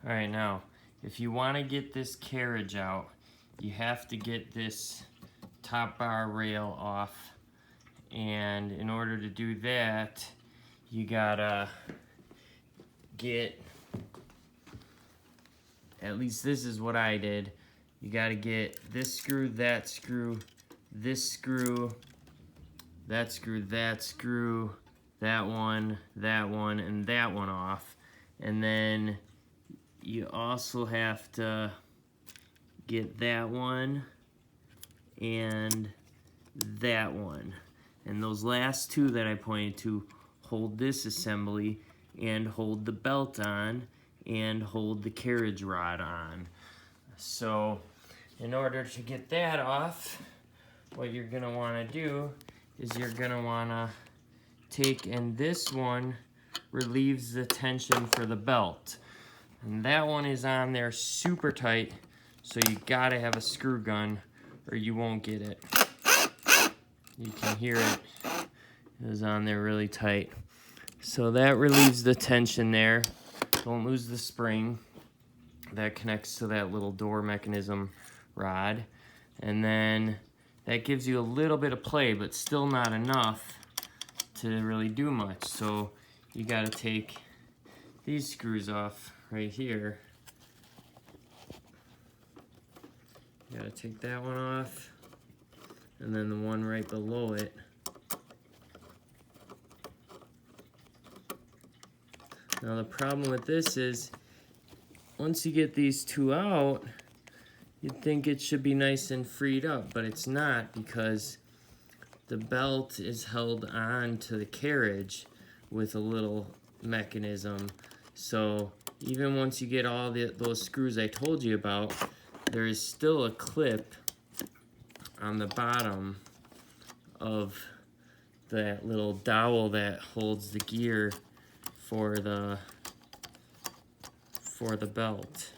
All right, now, if you want to get this carriage out, you have to get this top bar rail off. And in order to do that, you gotta get, at least this is what I did, you gotta get this screw, this screw, that screw, that screw, that one, and that one off. And then you also have to get that one and that one. And those last two that I pointed to hold this assembly and hold the belt on and hold the carriage rod on. So in order to get that off, what you're gonna wanna do is you're gonna wanna take, and this one relieves the tension for the belt. And that one is on there super tight, so you gotta have a screw gun or you won't get it. You can hear it. It is on there really tight. So that relieves the tension there. Don't lose the spring. That connects to that little door mechanism rod. And then that gives you a little bit of play, but still not enough to really do much. So you gotta take these screws off right here. You gotta take that one off, and then the one right below it. Now the problem with this is, once you get these two out, you'd think it should be nice and freed up, but it's not, because the belt is held on to the carriage with a little mechanism. So even once you get all those screws I told you about, there is still a clip on the bottom of that little dowel that holds the gear for the belt.